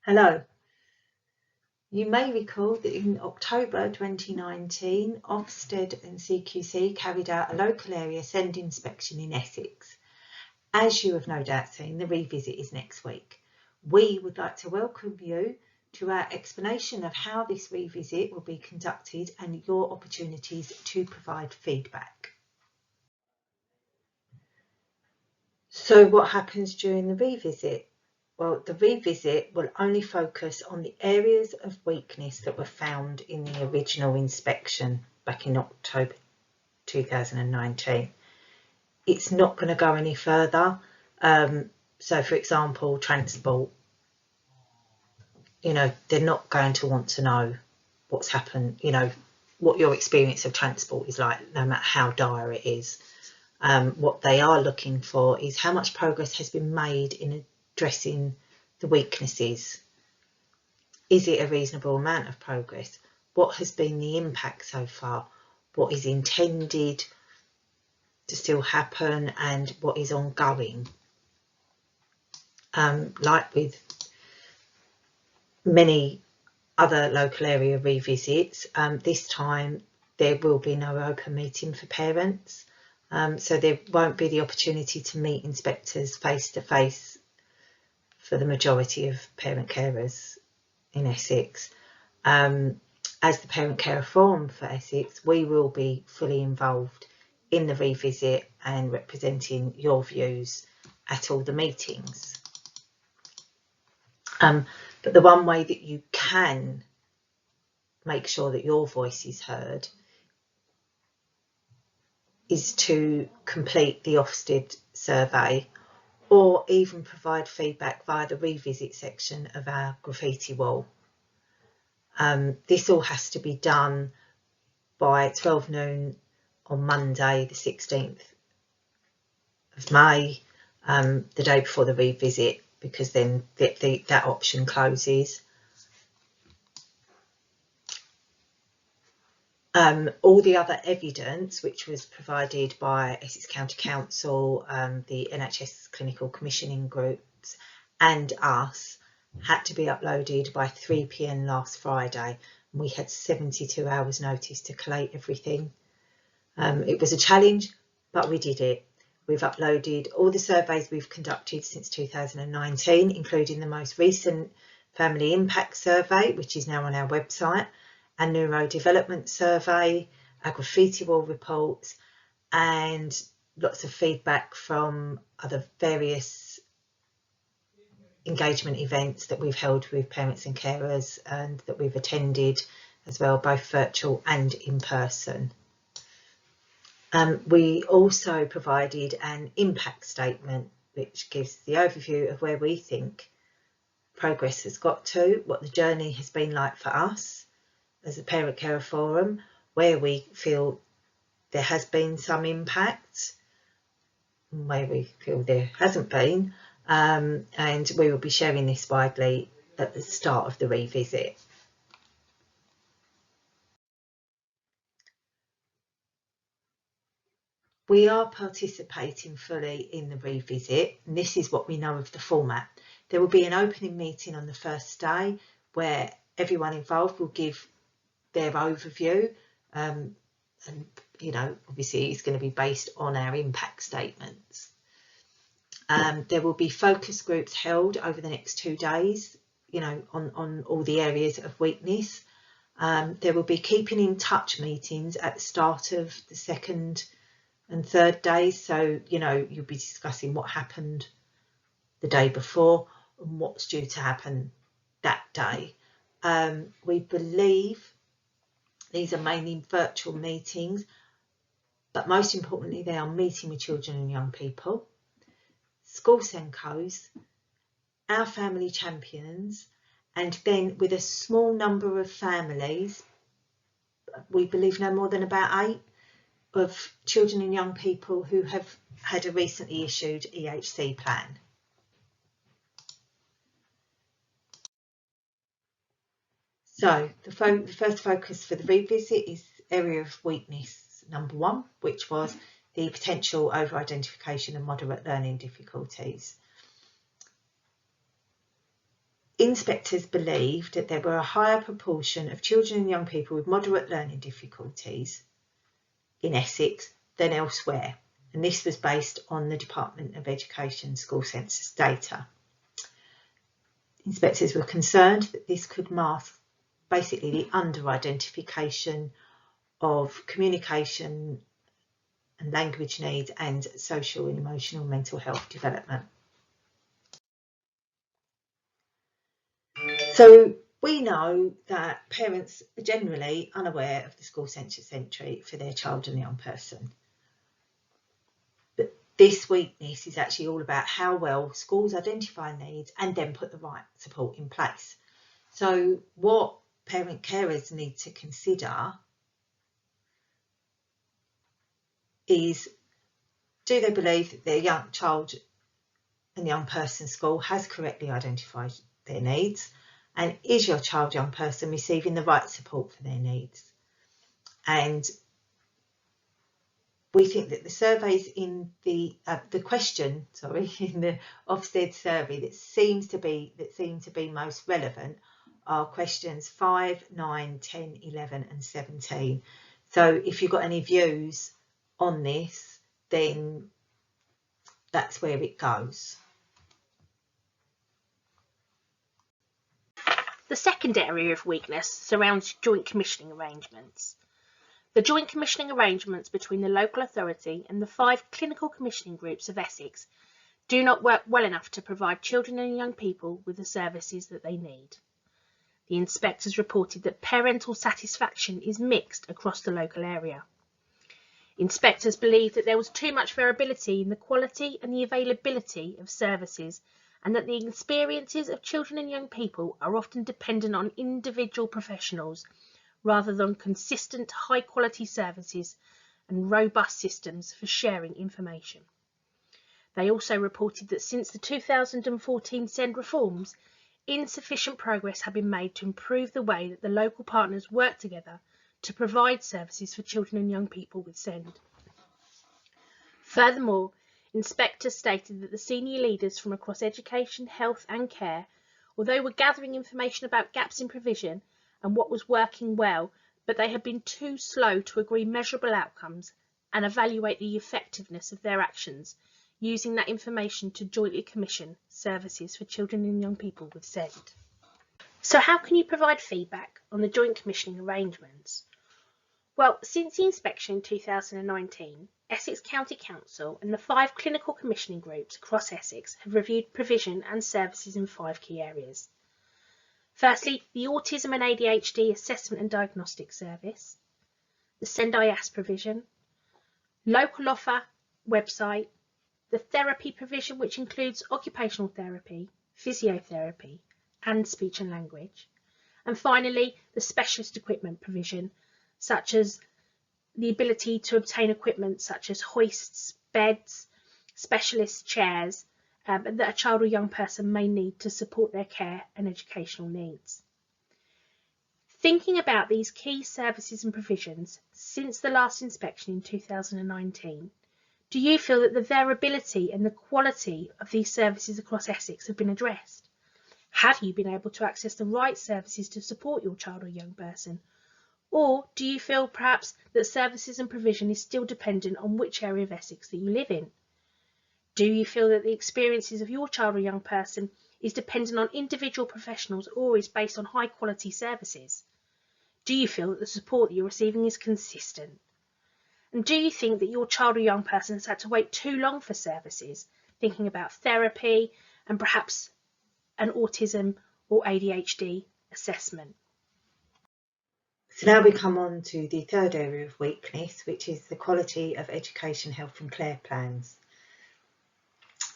Hello. You may recall that in October 2019, OFSTED and CQC carried out a local area SEND inspection in Essex. As you have no doubt seen, the revisit is next week. We would like to welcome you to our explanation of how this revisit will be conducted and your opportunities to provide feedback. So what happens during the revisit? Well, the revisit will only focus on the areas of weakness that were found in the original inspection back in October 2019. It's not going to go any further. So, for example, transport, they're not going to want to know what's happened, what your experience of transport is like, no matter how dire it is. What they are looking for is how much progress has been made in addressing the weaknesses. Is it a reasonable amount of progress? What has been the impact so far? What is intended to still happen and what is ongoing? Like with many other local area revisits, this time there will be no open meeting for parents. So there won't be the opportunity to meet inspectors face to face for the majority of parent carers in Essex. As the parent carer forum for Essex, we will be fully involved in the revisit and representing your views at all the meetings. But the one way that you can make sure that your voice is heard is to complete the OFSTED survey or even provide feedback via the revisit section of our graffiti wall. This all has to be done by 12 noon on Monday the 16th of May, the day before the revisit, because then that option closes. All the other evidence which was provided by Essex County Council, the NHS Clinical Commissioning Groups and us had to be uploaded by 3 PM last Friday. We had 72 hours notice to collate everything. It was a challenge, but we did it. We've uploaded all the surveys we've conducted since 2019, including the most recent Family Impact Survey, which is now on our website, a neurodevelopment survey, our graffiti wall reports, and lots of feedback from other various engagement events that we've held with parents and carers and that we've attended as well, both virtual and in person. We also provided an impact statement which gives the overview of where we think progress has got to, what the journey has been like for us as a parent carer forum, where we feel there has been some impact, where we feel there hasn't been, and we will be sharing this widely at the start of the revisit. We are participating fully in the revisit, and this is what we know of the format. There will be an opening meeting on the first day where everyone involved will give their overview, and obviously it's going to be based on our impact statements. There will be focus groups held over the next 2 days, on all the areas of weakness. There will be keeping in touch meetings at the start of the second and third days, so you'll be discussing what happened the day before and what's due to happen that day. We believe these are mainly virtual meetings, but most importantly they are meeting with children and young people, school SENCOs, our family champions, and then with a small number of families, we believe no more than about 8, of children and young people who have had a recently issued EHC plan. So the first focus for the revisit is area of weakness number 1, which was the potential over-identification of moderate learning difficulties. inspectors believed that there were a higher proportion of children and young people with moderate learning difficulties in Essex than elsewhere, and this was based on the Department of Education school census data. Inspectors were concerned that this could mask basically the under-identification of communication and language needs and social and emotional mental health development. So we know that parents are generally unaware of the school census entry for their child and young person. But this weakness is actually all about how well schools identify needs and then put the right support in place. So what parent carers need to consider is, do they believe that their young child and young person school has correctly identified their needs? And is your child, young person receiving the right support for their needs? And we think that the surveys in in the OFSTED survey that seem to be most relevant are questions 5, 9, 10, 11 and 17. So if you've got any views on this, then that's where it goes. The second area of weakness surrounds joint commissioning arrangements. The joint commissioning arrangements between the local authority and the 5 clinical commissioning groups of Essex do not work well enough to provide children and young people with the services that they need. The inspectors reported that parental satisfaction is mixed across the local area. Inspectors believed that there was too much variability in the quality and the availability of services, and that the experiences of children and young people are often dependent on individual professionals rather than consistent high-quality services and robust systems for sharing information. They also reported that since the 2014 SEND reforms, insufficient progress had been made to improve the way that the local partners work together to provide services for children and young people with SEND. Furthermore, inspectors stated that the senior leaders from across education, health and care, although were gathering information about gaps in provision and what was working well, but they had been too slow to agree measurable outcomes and evaluate the effectiveness of their actions, using that information to jointly commission services for children and young people with SEND. So how can you provide feedback on the joint commissioning arrangements? Well, since the inspection in 2019, Essex County Council and the 5 clinical commissioning groups across Essex have reviewed provision and services in 5 key areas. Firstly, the Autism and ADHD Assessment and Diagnostic Service, the SEND-IAS provision, local offer website, the therapy provision which includes occupational therapy, physiotherapy and speech and language, and finally the specialist equipment provision, such as the ability to obtain equipment such as hoists, beds, specialist chairs that a child or young person may need to support their care and educational needs. Thinking about these key services and provisions since the last inspection in 2019, do you feel that the variability and the quality of these services across Essex have been addressed? Have you been able to access the right services to support your child or young person? Or do you feel perhaps that services and provision is still dependent on which area of Essex that you live in? Do you feel that the experiences of your child or young person is dependent on individual professionals or is based on high quality services? Do you feel that the support that you're receiving is consistent? And do you think that your child or young person has had to wait too long for services, thinking about therapy and perhaps an autism or ADHD assessment? So now we come on to the third area of weakness, which is the quality of education, health and care plans.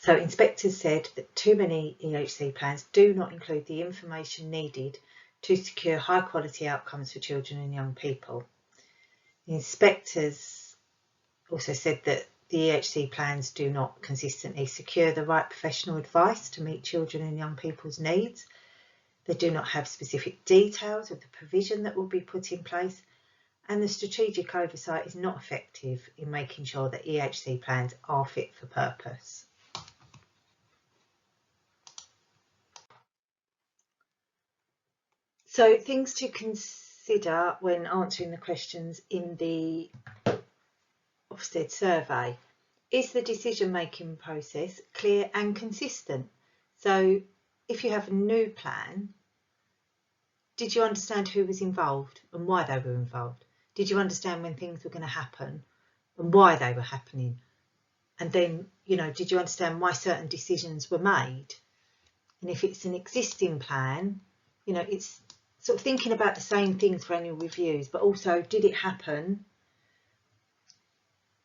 So inspectors said that too many EHC plans do not include the information needed to secure high quality outcomes for children and young people. The inspectors also said that the EHC plans do not consistently secure the right professional advice to meet children and young people's needs. They do not have specific details of the provision that will be put in place, and the strategic oversight is not effective in making sure that EHC plans are fit for purpose. So things to consider when answering the questions in the OFSTED survey. Is the decision-making process clear and consistent? So if you have a new plan, did you understand who was involved and why they were involved? Did you understand when things were going to happen and why they were happening? And then, you know, did you understand why certain decisions were made? And if it's an existing plan, you know, it's sort of thinking about the same things for annual reviews, but also did it happen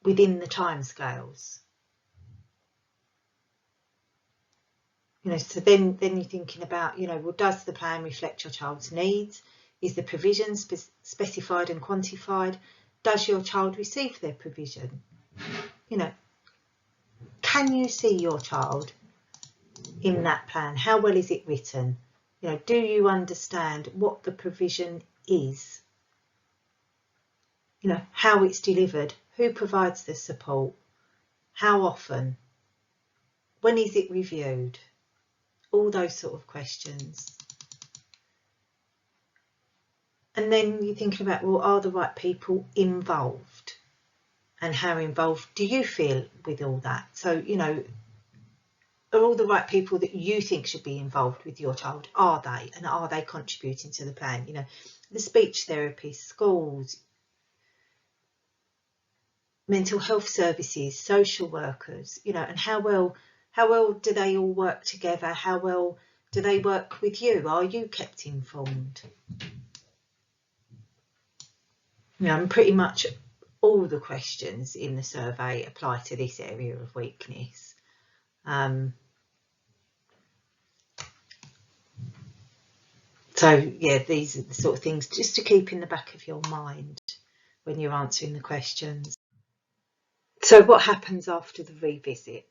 within the timescales? You know, so then you're thinking about, you know, well, does the plan reflect your child's needs? Is the provision specified and quantified? Does your child receive their provision? You know, can you see your child in that plan? How well is it written? You know, do you understand what the provision is? You know, how it's delivered, who provides the support, how often, when is it reviewed? All those sort of questions. And then you're thinking about, well, are the right people involved? And how involved do you feel with all that? So, you know, are all the right people that you think should be involved with your child? Are they? And are they contributing to the plan? You know, the speech therapists, schools, mental health services, social workers, you know, and how well do they all work together? How well do they work with you? Are you kept informed? You know, and pretty much all the questions in the survey apply to this area of weakness. So yeah, these are the sort of things just to keep in the back of your mind when you're answering the questions. So what happens after the revisit?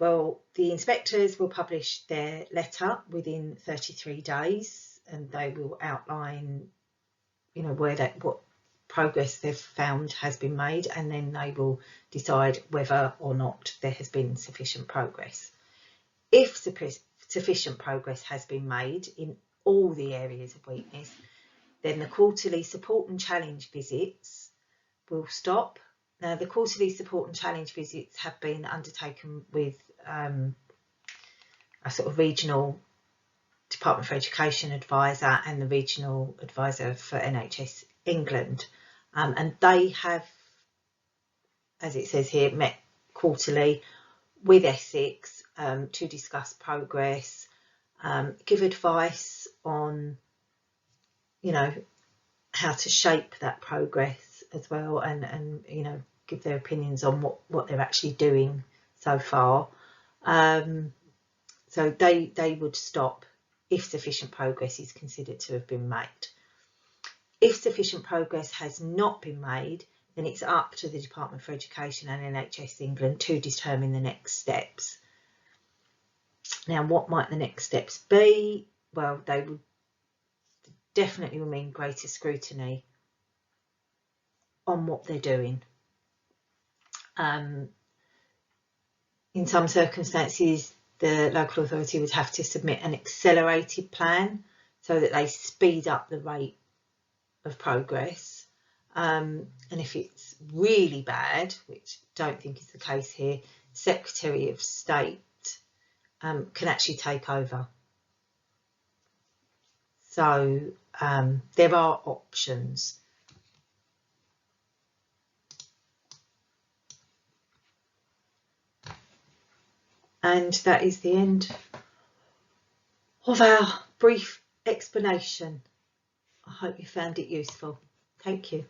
Well, the inspectors will publish their letter within 33 days, and they will outline, you know, what progress they've found has been made, and then they will decide whether or not there has been sufficient progress. If sufficient progress has been made in all the areas of weakness, then the quarterly support and challenge visits will stop. Now, the quarterly support and challenge visits have been undertaken with a sort of regional Department for Education advisor and the regional advisor for NHS England, and they have, as it says here, met quarterly with Essex to discuss progress, give advice on, you know, how to shape that progress as well, and you know, give their opinions on what they're actually doing so far. So they would stop if sufficient progress is considered to have been made. If sufficient progress has not been made, then it's up to the Department for Education and NHS England to determine the next steps. Now, what might the next steps be? Well, they would definitely mean greater scrutiny on what they're doing. In some circumstances, the local authority would have to submit an accelerated plan so that they speed up the rate of progress. And if it's really bad, which I don't think is the case here, Secretary of State can actually take over. So there are options. And that is the end of our brief explanation. I hope you found it useful. Thank you.